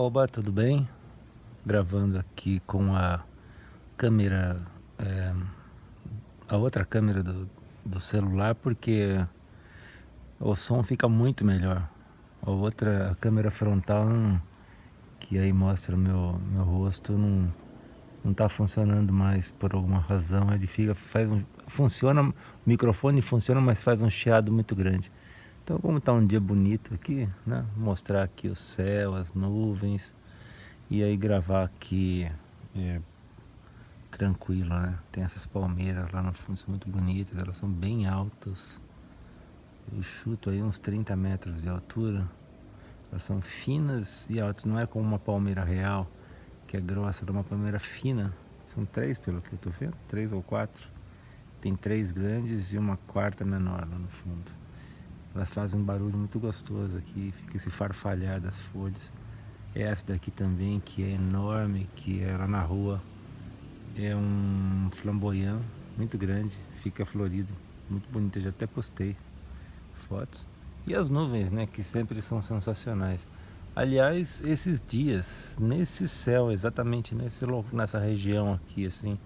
Oba, tudo bem? Gravando aqui com a câmera, é, a outra câmera do celular, porque o som fica muito melhor. A outra, a câmera frontal, que aí mostra meu rosto, não tá funcionando mais por alguma razão. Ele fica, funciona, o microfone funciona, mas faz um chiado muito grande. Então, como tá um dia bonito aqui, né? Vou mostrar aqui o céu, as nuvens, e aí gravar aqui é, tranquilo, né? Tem essas palmeiras lá no fundo, são muito bonitas, elas são bem altas. Eu chuto aí uns 30 metros de altura. Elas são finas e altas, não é como uma palmeira real, que é grossa, é uma palmeira fina. São três, pelo que eu tô vendo, três ou quatro. Tem três grandes e uma quarta menor lá no fundo. Elas fazem um barulho muito gostoso aqui, fica esse farfalhar das folhas. Essa daqui também, que é enorme, que é lá na rua, é um flamboyant muito grande, fica florido, muito bonito. Eu já até postei fotos. E as nuvens, né, que sempre são sensacionais. Aliás, esses dias, nesse céu, exatamente nessa região aqui, assim,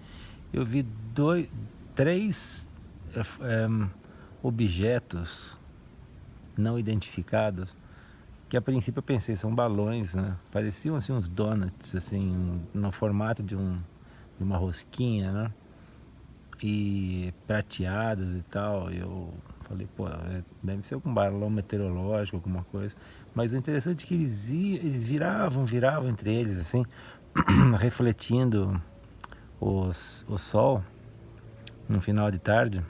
eu vi três objetos não identificados, que a princípio eu pensei, são balões, né? Pareciam assim uns donuts, assim, no formato de uma rosquinha, né? E prateados e tal. Eu falei, pô, deve ser algum balão meteorológico, alguma coisa. Mas o interessante é que eles viravam entre eles, assim, refletindo o sol no final de tarde.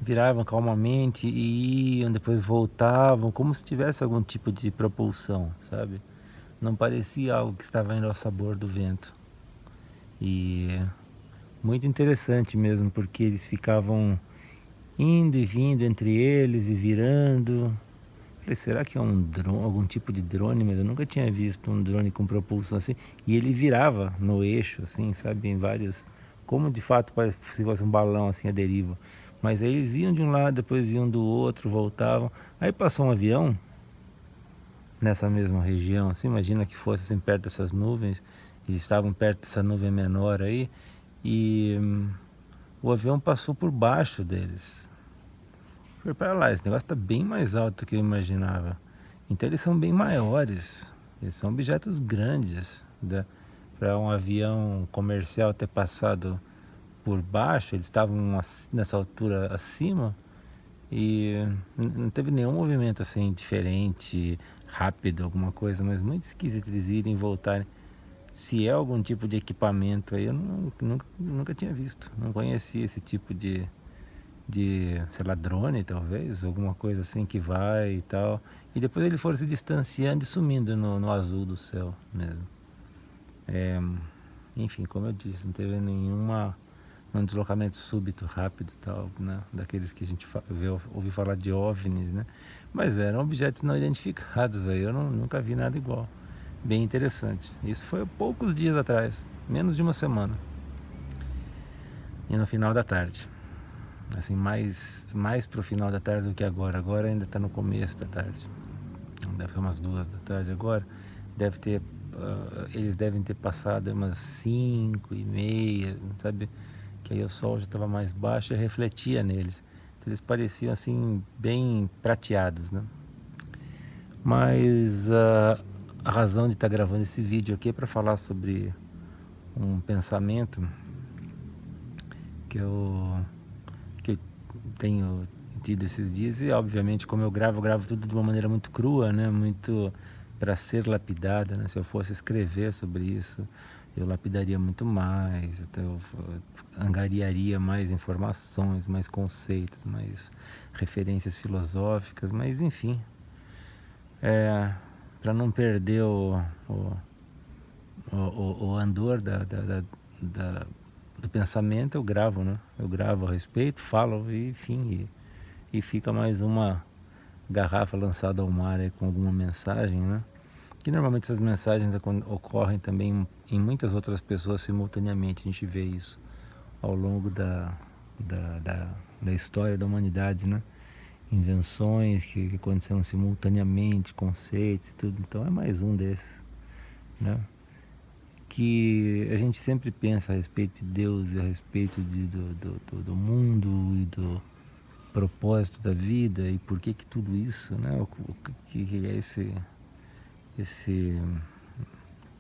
Viravam calmamente e iam, depois voltavam, como se tivesse algum tipo de propulsão, sabe? Não parecia algo que estava indo ao sabor do vento. E muito interessante mesmo, porque eles ficavam indo e vindo entre eles e virando. Falei, será que é um drone, algum tipo de drone? Mas eu nunca tinha visto um drone com propulsão assim. E ele virava no eixo, assim, sabe, em vários, como de fato parece se fosse um balão assim a deriva. Mas aí eles iam de um lado, depois iam do outro, voltavam. Aí passou um avião nessa mesma região, assim, imagina que fosse assim perto dessas nuvens. Eles estavam perto dessa nuvem menor aí e o avião passou por baixo deles. Falei, para lá, esse negócio está bem mais alto do que eu imaginava. Então eles são bem maiores, eles são objetos grandes, né? Para um avião comercial ter passado por baixo, eles estavam nessa altura acima e não teve nenhum movimento assim diferente, rápido, alguma coisa, mas muito esquisito eles irem e voltarem. Se é algum tipo de equipamento aí, eu nunca tinha visto, não conhecia esse tipo de, sei lá, drone talvez, alguma coisa assim que vai e tal. E depois eles foram se distanciando e sumindo no azul do céu mesmo. Enfim, como eu disse, não teve um deslocamento súbito, rápido e tal, né? Daqueles que a gente ouve falar de OVNIs, né? Mas eram objetos não identificados, aí eu nunca vi nada igual. Bem interessante. Isso foi há poucos dias atrás, menos de uma semana. E no final da tarde. Assim, mais pro final da tarde do que agora. Agora ainda está no começo da tarde. Deve ser umas 2 da tarde agora. Deve ter, eles devem ter passado umas 5h30, sabe? Que aí o sol já estava mais baixo e refletia neles. Então, eles pareciam assim bem prateados, né? Mas a razão de estar gravando esse vídeo aqui é para falar sobre um pensamento que eu tenho tido esses dias. E obviamente, como eu gravo tudo de uma maneira muito crua, né? Muito para ser lapidada, né? Se eu fosse escrever sobre isso, eu lapidaria muito mais, então eu angariaria mais informações, mais conceitos, mais referências filosóficas, mas enfim, para não perder o andor do pensamento, eu gravo, né? Eu gravo a respeito, falo e enfim, e fica mais uma garrafa lançada ao mar aí com alguma mensagem, né? Que normalmente essas mensagens ocorrem também em muitas outras pessoas simultaneamente. A gente vê isso ao longo da, da história da humanidade, né? invenções que aconteceram simultaneamente, conceitos e tudo. Então é mais um desses, né? Que a gente sempre pensa a respeito de Deus e a respeito do mundo e do propósito da vida e por que tudo isso, né? O que é esse,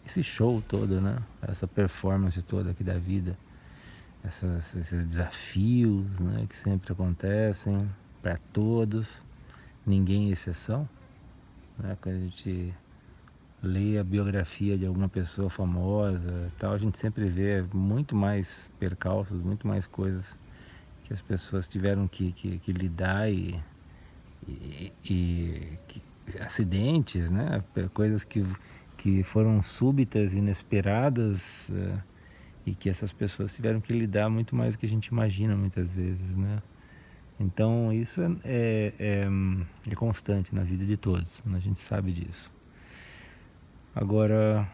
esse show todo, né? Essa performance toda aqui da vida, esses desafios, né? Que sempre acontecem para todos, ninguém é exceção, né? Quando a gente lê a biografia de alguma pessoa famosa, tal, a gente sempre vê muito mais percalços, muito mais coisas que as pessoas tiveram que lidar e acidentes, né? Coisas que foram súbitas, inesperadas, e que essas pessoas tiveram que lidar muito mais do que a gente imagina muitas vezes, né? Então isso é constante na vida de todos, né? A gente sabe disso. Agora,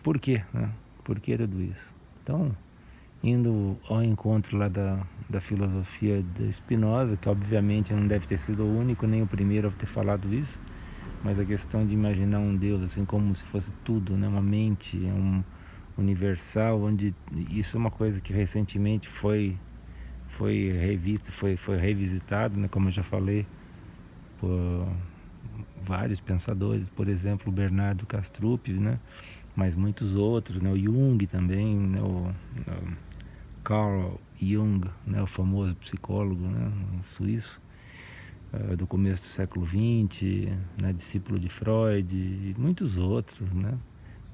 por quê, né? Por que tudo isso? Então, indo ao encontro lá da filosofia de Spinoza, que obviamente não deve ter sido o único nem o primeiro a ter falado isso, mas a questão de imaginar um Deus assim como se fosse tudo, né? Uma mente, um universal, onde isso é uma coisa que recentemente foi revista, foi revisitado, né? Como eu já falei, por vários pensadores, por exemplo, o Bernardo Kastrup, né? Mas muitos outros, né? O Jung também, né? O Carl Jung, né? O famoso psicólogo, né? Suíço, do começo do século XX, né? Discípulo de Freud e muitos outros, né?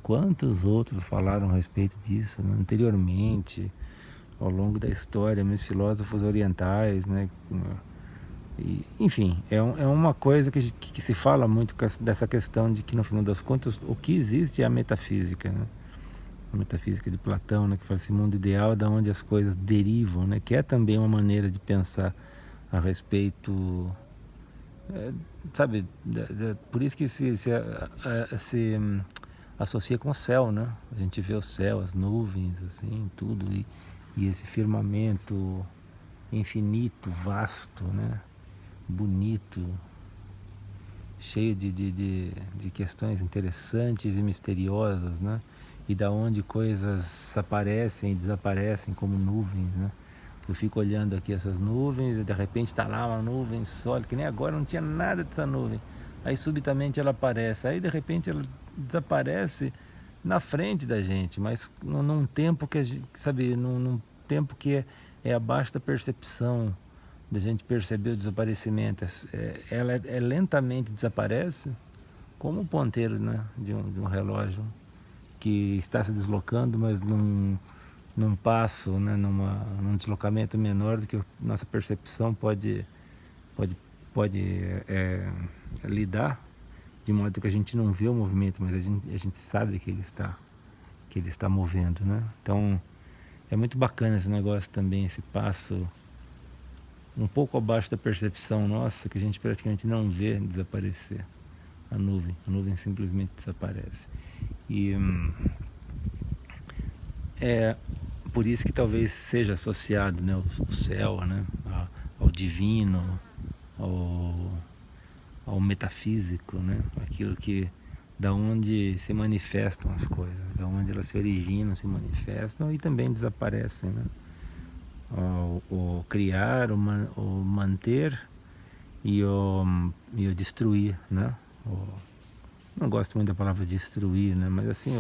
Quantos outros falaram a respeito disso, né? Anteriormente, ao longo da história, meus filósofos orientais, né? E, enfim, é uma coisa que se fala muito dessa questão de que no final das contas o que existe é a metafísica, né? A metafísica de Platão, né? Que fala esse mundo ideal da onde as coisas derivam, né? Que é também uma maneira de pensar a respeito, é, sabe, por isso que se associa com o céu, né? A gente vê o céu, as nuvens, assim, tudo e esse firmamento infinito, vasto, né? Bonito, cheio de questões interessantes e misteriosas, né? E da onde coisas aparecem e desaparecem como nuvens, né? Eu fico olhando aqui essas nuvens e de repente está lá uma nuvem sólida, que nem agora não tinha nada dessa nuvem. Aí subitamente ela aparece, aí de repente ela desaparece na frente da gente, mas num tempo que a gente, sabe, num tempo que é abaixo da percepção da gente perceber o desaparecimento. Ela lentamente desaparece, como o ponteiro, né, de um relógio que está se deslocando, mas num passo, né, num deslocamento menor do que nossa percepção pode, pode lidar, de modo que a gente não vê o movimento, mas a gente sabe que ele está movendo, né? Então é muito bacana esse negócio também, esse passo um pouco abaixo da percepção nossa, que a gente praticamente não vê desaparecer a nuvem simplesmente desaparece. E é por isso que talvez seja associado, né, o céu, né, ao divino, ao, ao metafísico, né, aquilo que da onde se manifestam as coisas, da onde elas se originam, se manifestam e também desaparecem, né? O criar, o manter e o destruir, né? Não gosto muito da palavra destruir, né? Mas assim,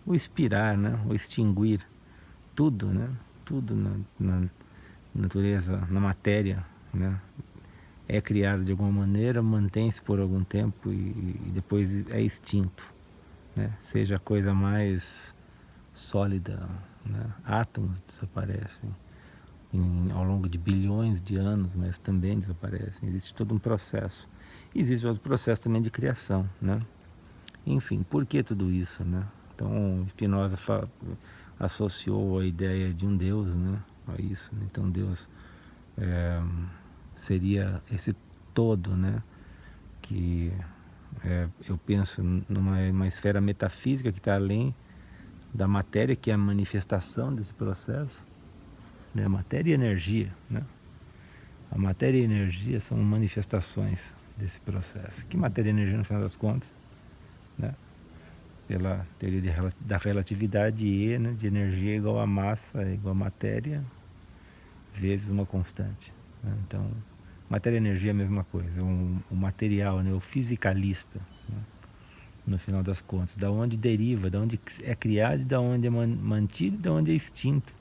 o expirar, né? O extinguir, tudo, né? Tudo na natureza, na matéria, né? É criado de alguma maneira, mantém-se por algum tempo e depois é extinto, né? Seja a coisa mais sólida, né? Átomos desaparecem ao longo de bilhões de anos, mas também desaparecem. Existe todo um processo. Existe outro processo também de criação, né? Enfim, por que tudo isso, né? Então, Spinoza associou a ideia de um Deus, né, a isso. Né? Então, Deus seria esse todo, né? Que eu penso numa esfera metafísica que está além da matéria, que é a manifestação desse processo, né? Matéria e energia, né? A matéria e a energia são manifestações desse processo. Que matéria e energia, no final das contas, né? Pela teoria da relatividade, E, né, de energia igual a massa, igual a matéria, vezes uma constante, né? Então, matéria e energia é a mesma coisa. O material, né, o fisicalista, né, no final das contas, da onde deriva, da onde é criado, da onde é mantido, da onde é extinto.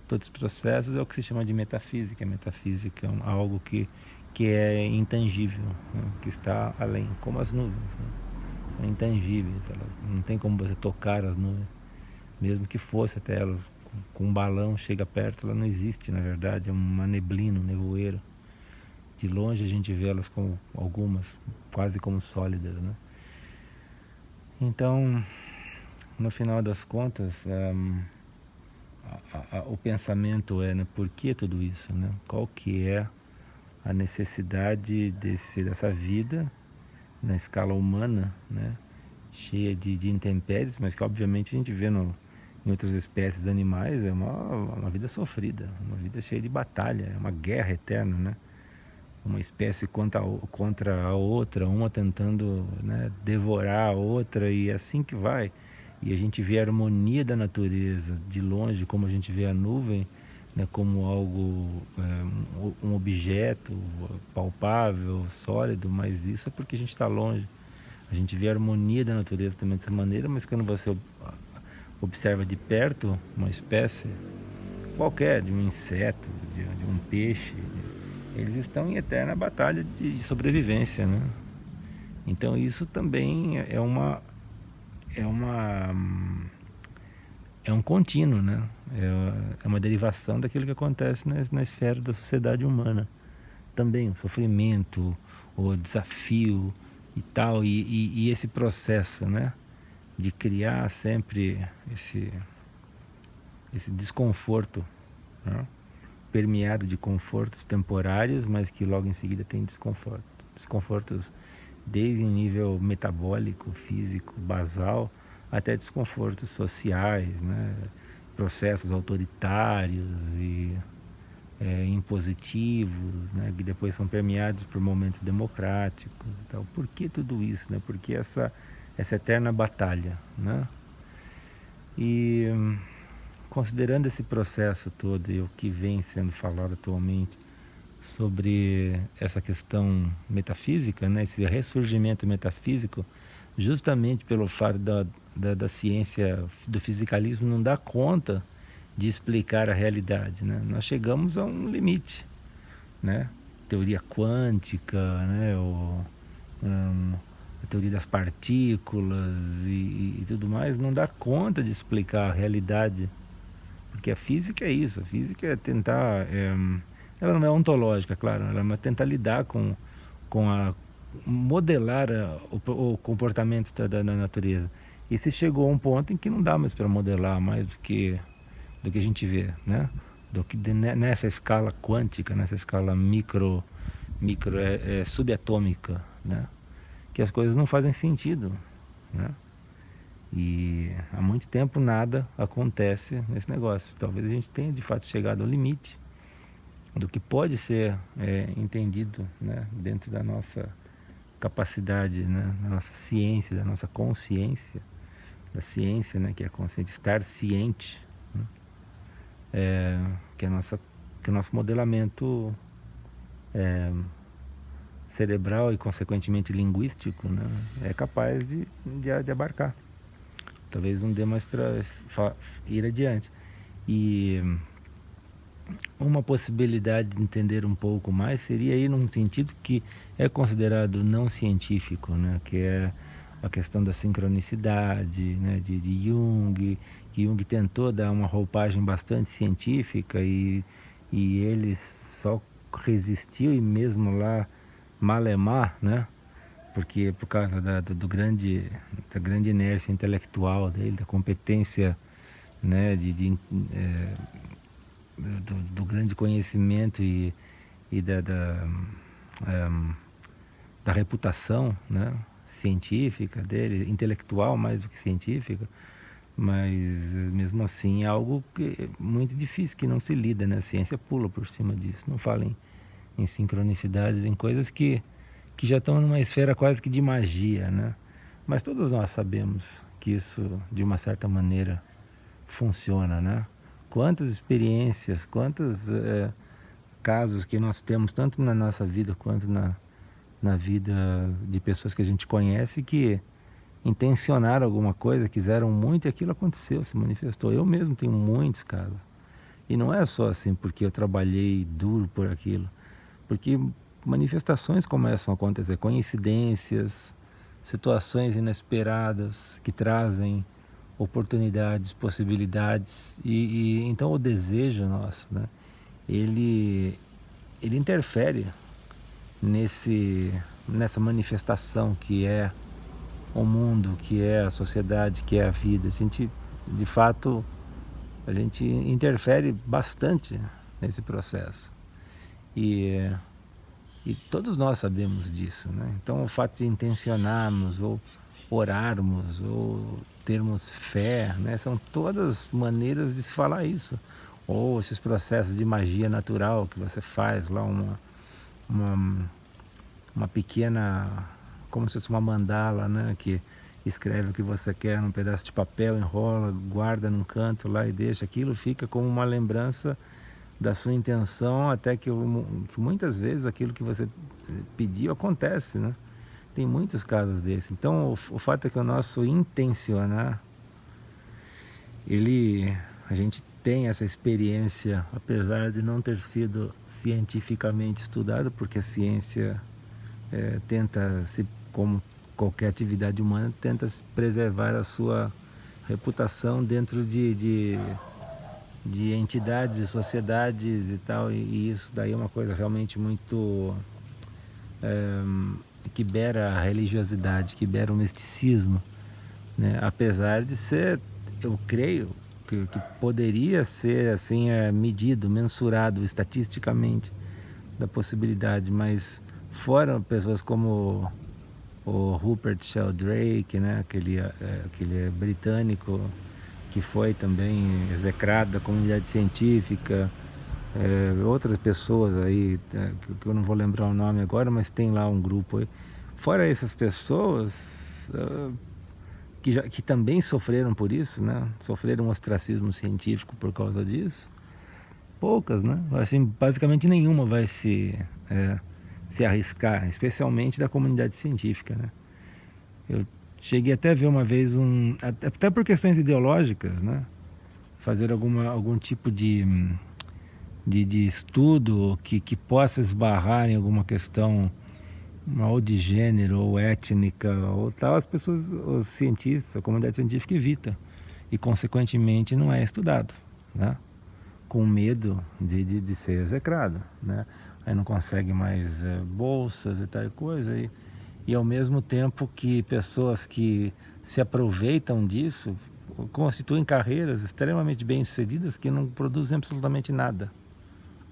Todos os processos é o que se chama de metafísica. A metafísica é algo que é intangível, né, que está além, como as nuvens, né? São intangíveis, elas não tem como você tocar as nuvens, mesmo que fosse até elas com um balão, chega perto, ela não existe, na verdade, é uma neblina, um nevoeiro. De longe a gente vê elas como algumas quase como sólidas, né? Então, no final das contas, o pensamento é, né, por que tudo isso, né? Qual que é a necessidade dessa vida na escala humana, né? Cheia de intempéries, mas que obviamente a gente vê em outras espécies animais, é uma vida sofrida, uma vida cheia de batalha, é uma guerra eterna, né? Uma espécie contra a outra, uma tentando, né, devorar a outra, e é assim que vai. E a gente vê a harmonia da natureza de longe, como a gente vê a nuvem, né, como algo, um objeto palpável, sólido, mas isso é porque a gente está longe. A gente vê a harmonia da natureza também dessa maneira, mas quando você observa de perto uma espécie qualquer, de um inseto, de um peixe, eles estão em eterna batalha de sobrevivência, né? Então isso também é uma é um contínuo, né? É uma derivação daquilo que acontece na esfera da sociedade humana. Também o sofrimento, o desafio e tal, e esse processo, né, de criar sempre esse desconforto, né, permeado de confortos temporários, mas que logo em seguida tem desconfortos desde nível metabólico, físico, basal, até desconfortos sociais, né, processos autoritários e impositivos, né, que depois são permeados por momentos democráticos. Então, por que tudo isso, né? Por que essa eterna batalha, né? E considerando esse processo todo e o que vem sendo falado atualmente sobre essa questão metafísica, né, esse ressurgimento metafísico, justamente pelo fato da ciência, do fisicalismo não dar conta de explicar a realidade, né? Nós chegamos a um limite, né? Teoria quântica, né? A teoria das partículas e tudo mais não dá conta de explicar a realidade, porque a física é isso. A física é tentar, ela não é ontológica, claro, ela é tentar lidar com modelar o comportamento da natureza. E se chegou a um ponto em que não dá mais para modelar mais do que a gente vê, né? Nessa escala quântica, nessa escala micro subatômica, né? Que as coisas não fazem sentido, né? E há muito tempo nada acontece nesse negócio. Talvez a gente tenha de fato chegado ao limite do que pode ser entendido, né, dentro da nossa capacidade, né, da nossa ciência, da nossa consciência, da ciência, né, que é consciente, estar ciente, né, que é o nosso modelamento cerebral e consequentemente linguístico, né, é capaz de abarcar. Talvez não dê mais para ir adiante. E uma possibilidade de entender um pouco mais seria ir num sentido que é considerado não científico, né? Que é a questão da sincronicidade, né? de Jung, que Jung tentou dar uma roupagem bastante científica e ele só resistiu, e mesmo lá malemar, né? Porque por causa da grande inércia intelectual dele, da competência, né, do grande conhecimento e da reputação, né, científica dele, intelectual mais do que científica, mas mesmo assim é algo que é muito difícil, que não se lida, né? A ciência pula por cima disso, não fala em sincronicidades, em coisas que já estão numa esfera quase que de magia, né? Mas todos nós sabemos que isso, de uma certa maneira, funciona, né? Quantas experiências, quantos casos que nós temos, tanto na nossa vida quanto na vida de pessoas que a gente conhece, que intencionaram alguma coisa, quiseram muito e aquilo aconteceu, se manifestou. Eu mesmo tenho muitos casos. E não é só assim porque eu trabalhei duro por aquilo, porque manifestações começam a acontecer, coincidências, situações inesperadas que trazem oportunidades, possibilidades e então o desejo nosso, né? Ele ele interfere nessa manifestação que é o mundo, que é a sociedade, que é a vida. A gente, de fato, a gente interfere bastante nesse processo. E, e todos nós sabemos disso, né? Então o fato de intencionarmos ou orarmos ou termos fé, né? São todas maneiras de se falar isso. Ou esses processos de magia natural que você faz lá, uma, uma pequena, como se fosse uma mandala, né? Que escreve o que você quer num pedaço de papel, enrola, guarda num canto lá e deixa. Aquilo fica como uma lembrança da sua intenção, até que muitas vezes aquilo que você pediu acontece, né? Tem muitos casos desses. Então o fato é que o nosso intencionar, a gente tem essa experiência, apesar de não ter sido cientificamente estudado, porque a ciência tenta, como qualquer atividade humana, tenta preservar a sua reputação dentro de entidades e sociedades e tal, e isso daí é uma coisa realmente muito que beira a religiosidade, que beira o misticismo, né? Apesar de ser, eu creio que poderia ser assim medido, mensurado estatisticamente da possibilidade, mas foram pessoas como o Rupert Sheldrake, né? aquele britânico que foi também execrado da comunidade científica, outras pessoas aí, que eu não vou lembrar o nome agora, mas tem lá um grupo aí. Fora essas pessoas que também sofreram por isso, né? Sofreram um ostracismo científico por causa disso. Poucas, né? Assim, basicamente nenhuma vai se arriscar, especialmente da comunidade científica, né? Eu cheguei até a ver uma vez até por questões ideológicas, né? Fazer algum tipo de estudo que possa esbarrar em alguma questão ou de gênero ou étnica ou tal, as pessoas, os cientistas, a comunidade científica evita e consequentemente não é estudado, né? Com medo de ser execrado, né? Aí não consegue mais bolsas e tal coisa e ao mesmo tempo que pessoas que se aproveitam disso constituem carreiras extremamente bem-sucedidas que não produzem absolutamente nada,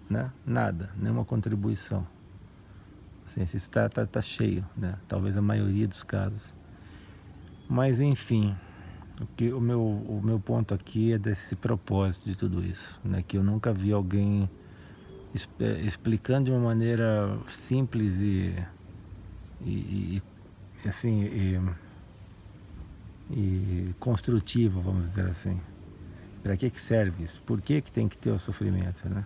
né? Nada, nenhuma contribuição. Assim, isso tá cheio, né? Talvez a maioria dos casos. Mas enfim, o meu ponto aqui é desse propósito de tudo isso, né? Que eu nunca vi alguém explicando de uma maneira simples e assim e construtiva, vamos dizer assim. Para que serve isso? Por que tem que ter o sofrimento, né?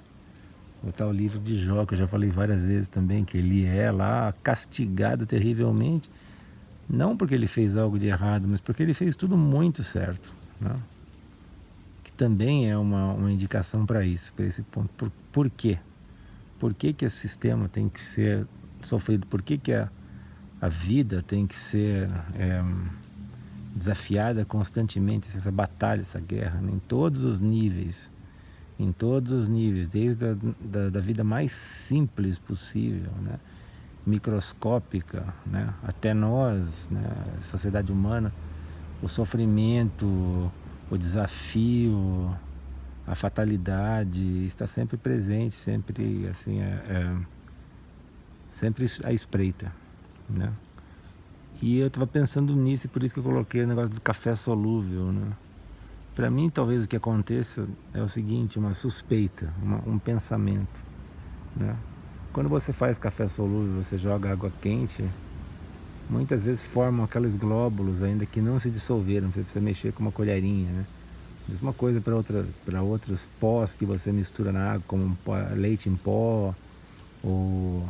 O tal livro de Jó, que eu já falei várias vezes também, que ele é lá castigado terrivelmente, não porque ele fez algo de errado, mas porque ele fez tudo muito certo, né? Que também é uma indicação para isso, para esse ponto. Por quê? Por que esse sistema tem que ser sofrido? Por que a vida tem que ser desafiada constantemente, essa batalha, essa guerra, né? Em todos os níveis, desde da vida mais simples possível, né? Microscópica, né? Até nós, né? A sociedade humana, o sofrimento, o desafio, a fatalidade está sempre presente, sempre assim, sempre à espreita, né? E eu estava pensando nisso e por isso que eu coloquei o negócio do café solúvel, né? Para mim, talvez o que aconteça é o seguinte, uma suspeita, um pensamento, né? quando você faz café solúvel, você joga água quente, muitas vezes formam aqueles glóbulos ainda que não se dissolveram, você precisa mexer com uma colherinha, né? Mesma coisa para outros pós que você mistura na água, como leite em pó, ou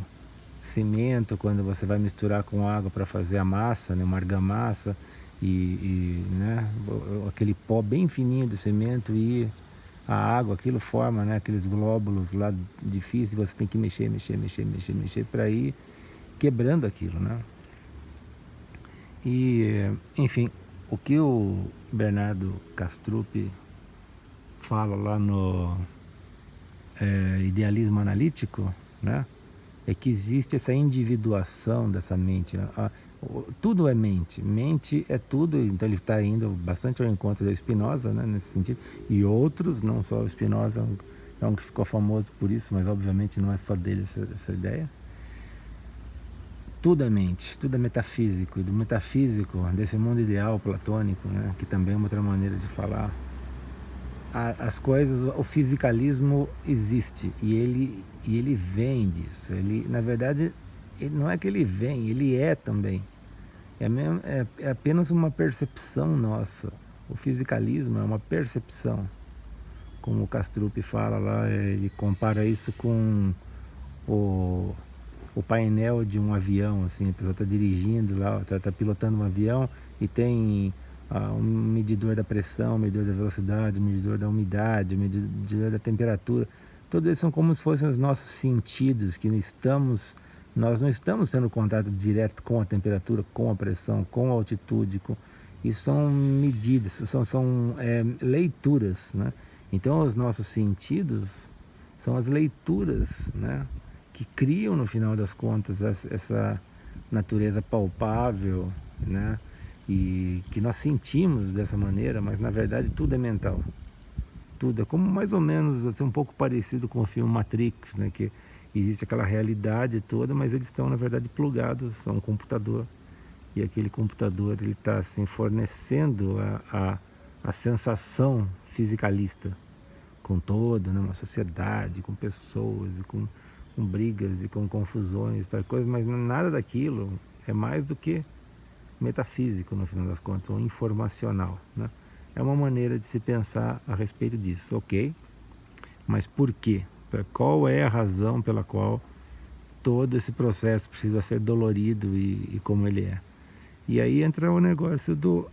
cimento, quando você vai misturar com água para fazer a massa, né, uma argamassa, né, aquele pó bem fininho do cimento e a água, aquilo forma, né, aqueles glóbulos lá difíceis, você tem que mexer para ir quebrando aquilo, né? E, enfim, o que o Bernardo Kastrup fala lá no Idealismo Analítico, né? É que existe essa individuação dessa mente. Tudo é mente, mente é tudo, então ele está indo bastante ao encontro do Spinoza, né, nesse sentido, e outros, não só o Spinoza, é um que ficou famoso por isso, mas obviamente não é só dele essa ideia. Tudo é mente, tudo é metafísico, e do metafísico, desse mundo ideal platônico, né, que também é uma outra maneira de falar, as coisas, o fisicalismo existe e ele vem disso. Ele, na verdade, não é que ele vem, ele é também. É apenas uma percepção nossa. O fisicalismo é uma percepção. Como o Kastrup fala lá, ele compara isso com o, o painel de um avião, assim, a pessoa está dirigindo lá, está pilotando um avião e tem um medidor da pressão, um medidor da velocidade, um medidor da umidade, um medidor da temperatura. Todos eles são como se fossem os nossos sentidos, que nós não estamos tendo contato direto com a temperatura, com a pressão, com a altitude, isso são medidas, são leituras, né? Então os nossos sentidos são as leituras, né, que criam no final das contas essa natureza palpável, né, e que nós sentimos dessa maneira, mas na verdade tudo é mental. Tudo é como mais ou menos assim, um pouco parecido com o filme Matrix, né, que existe aquela realidade toda, mas eles estão na verdade plugados a um computador, e aquele computador ele está assim fornecendo a sensação fisicalista com toda, né, uma sociedade, com pessoas, e com brigas e com confusões, tal coisa, mas nada daquilo é mais do que metafísico no final das contas, ou informacional, né? É uma maneira de se pensar a respeito disso, ok? Mas por quê? Qual é a razão pela qual todo esse processo precisa ser dolorido e como ele é? E aí entra o negócio do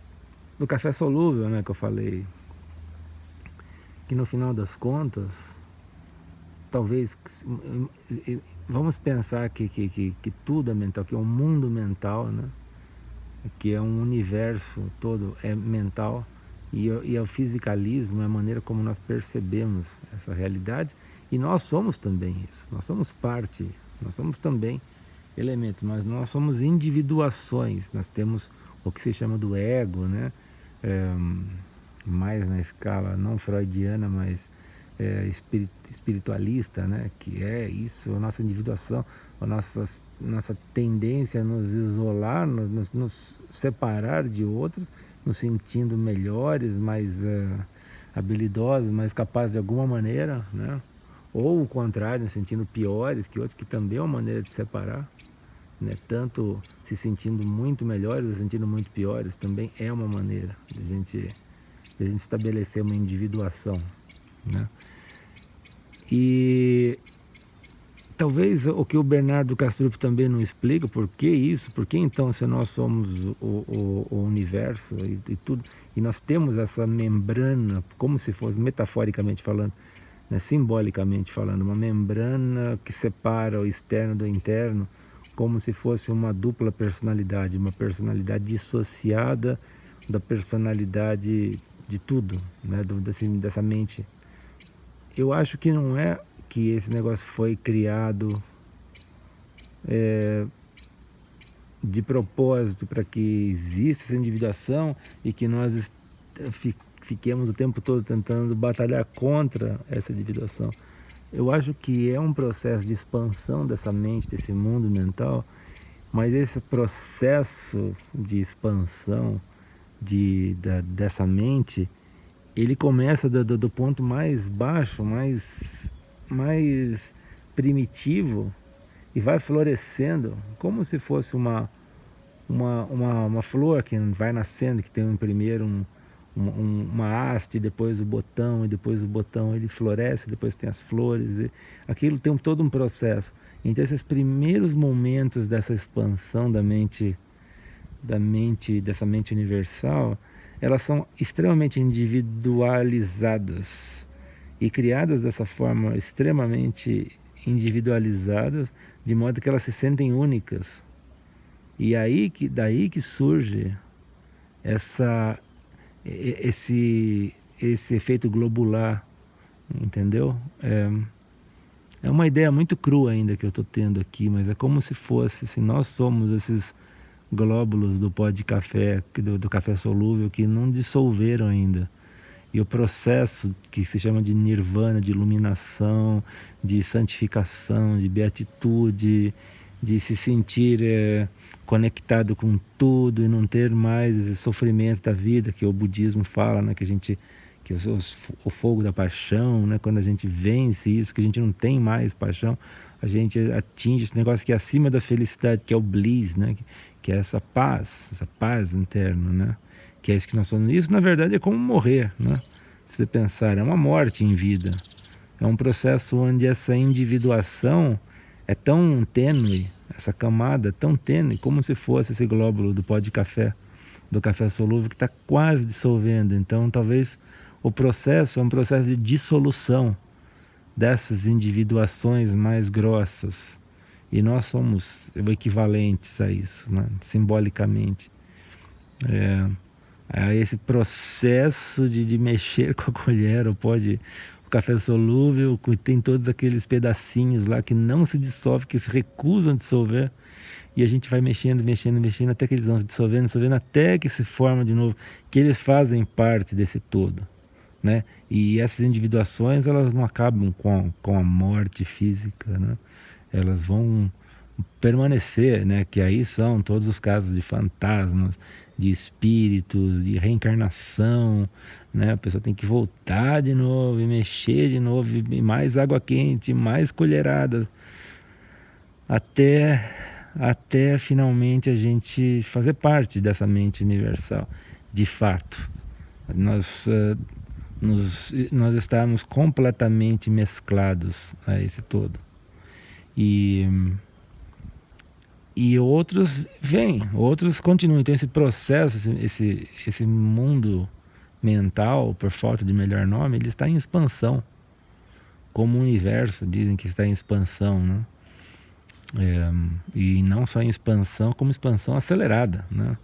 café solúvel, né, que eu falei, que no final das contas, talvez, vamos pensar que tudo é mental, que é um mundo mental, né? Que é um universo todo é mental, e o fisicalismo é a maneira como nós percebemos essa realidade, e nós somos também isso, nós somos parte, nós somos também elementos, mas nós somos individuações, nós temos o que se chama do ego, né? Mais na escala não freudiana, mas espiritualista, né? Que é isso, a nossa individuação, a nossa tendência a nos isolar, nos separar de outros, nos sentindo melhores, mais habilidosos, mais capazes de alguma maneira, né? Ou o contrário, nos sentindo piores que outros, que também é uma maneira de separar, né? Tanto se sentindo muito melhores ou se sentindo muito piores, também é uma maneira de a gente estabelecer uma individuação, né? E talvez o que o Bernardo Kastrup também não explica, por que isso, por que então se nós somos o universo e tudo, e nós temos essa membrana, como se fosse, metaforicamente falando, né, simbolicamente falando, uma membrana que separa o externo do interno, como se fosse uma dupla personalidade, uma personalidade dissociada da personalidade de tudo, né, dessa mente. Eu acho que não é que esse negócio foi criado de propósito para que exista essa individuação e que nós fiquemos o tempo todo tentando batalhar contra essa individuação. Eu acho que é um processo de expansão dessa mente, desse mundo mental, mas esse processo de expansão dessa mente, ele começa do ponto mais baixo, mais primitivo, e vai florescendo como se fosse uma flor que vai nascendo, que tem primeiro uma haste, depois o botão, e depois o botão ele floresce, depois tem as flores, e aquilo tem todo um processo. Então esses primeiros momentos dessa expansão dessa mente universal, elas são extremamente individualizadas e criadas dessa forma extremamente individualizadas, de modo que elas se sentem únicas. E daí que surge essa, esse efeito globular, entendeu? É uma ideia muito crua ainda que eu estou tendo aqui, mas é como se fosse, se nós somos esses glóbulos do pó de café, do café solúvel, que não dissolveram ainda. E o processo que se chama de nirvana, de iluminação, de santificação, de beatitude, de se sentir conectado com tudo e não ter mais esse sofrimento da vida que o budismo fala, né, que a gente o fogo da paixão, né, quando a gente vence isso, que a gente não tem mais paixão, a gente atinge esse negócio que é acima da felicidade, que é o bliss, né, que é essa paz interna, né, que é isso que nós somos. Isso na verdade é como morrer, né? Se você pensar, é uma morte em vida, é um processo onde essa individuação é tão tênue, essa camada tão tênue, como se fosse esse glóbulo do pó de café, do café solúvel, que está quase dissolvendo. Então talvez o processo é um processo de dissolução dessas individuações mais grossas, e nós somos equivalentes a isso, né? Simbolicamente. Esse processo de mexer com a colher, o café solúvel, tem todos aqueles pedacinhos lá que não se dissolvem, que se recusam a dissolver, e a gente vai mexendo, mexendo, mexendo, até que eles vão se dissolvendo, dissolvendo, até que se formam de novo, que eles fazem parte desse todo, né? E essas individuações, elas não acabam com a morte física, né? Elas vão permanecer, né? Que aí são todos os casos de fantasmas, de espíritos, de reencarnação, né? A pessoa tem que voltar de novo e mexer de novo, e mais água quente, mais colheradas, até finalmente a gente fazer parte dessa mente universal, de fato. Nós, nós estamos completamente mesclados a esse todo. E outros vêm, outros continuam. Então esse processo, esse mundo mental, por falta de melhor nome, ele está em expansão. Como o universo, dizem que está em expansão, né? E não só em expansão, como expansão acelerada, né?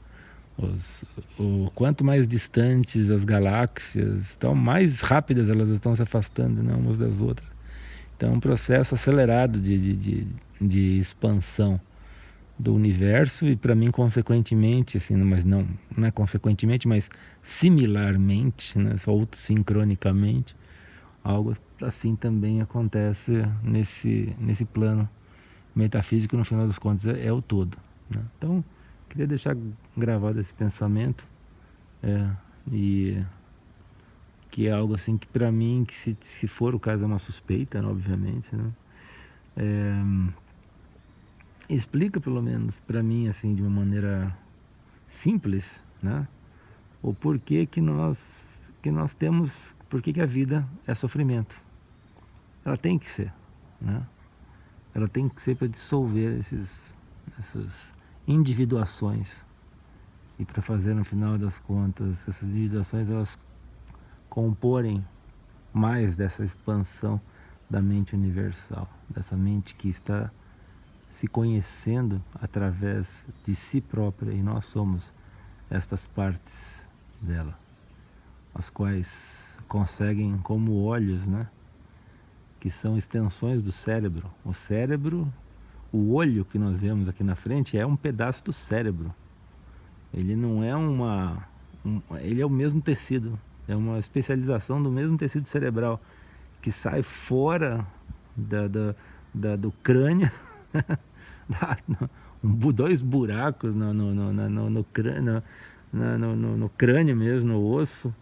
Quanto mais distantes as galáxias estão, mais rápidas elas estão se afastando, né, umas das outras. Então é um processo acelerado de expansão do universo, e para mim consequentemente, assim, mas não é consequentemente, mas similarmente, né, ou sincronicamente, algo assim também acontece nesse plano metafísico. No final das contas é o todo, né? Então queria deixar gravado esse pensamento, e que é algo assim que para mim, que se for o caso é uma suspeita, né, obviamente, né? Explica pelo menos para mim, assim, de uma maneira simples, né, o porquê que nós temos, porquê que a vida é sofrimento. Ela tem que ser, né? Ela tem que ser para dissolver essas individuações, e para fazer, no final das contas, essas individuações elas comporem mais dessa expansão da mente universal, dessa mente que está se conhecendo através de si própria, e nós somos estas partes dela, as quais conseguem, como olhos, né, que são extensões do cérebro. O cérebro, o olho que nós vemos aqui na frente é um pedaço do cérebro. Ele não é ele é o mesmo tecido, é uma especialização do mesmo tecido cerebral que sai fora do crânio, dois buracos no crânio, no crânio mesmo, no osso,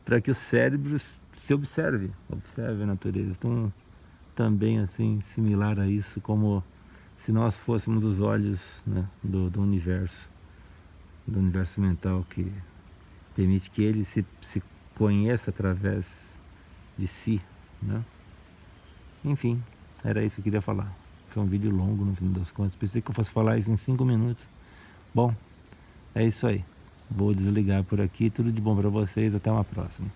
para que o cérebro se observe a natureza. Então, também assim, similar a isso, como se nós fôssemos os olhos, né, do universo mental, que permite que ele se conheça através de si, né? Enfim, era isso que eu queria falar. Foi um vídeo longo no fim das contas, pensei que eu fosse falar isso em 5 minutos. Bom, é isso aí. Vou desligar por aqui. Tudo de bom para vocês. Até uma próxima.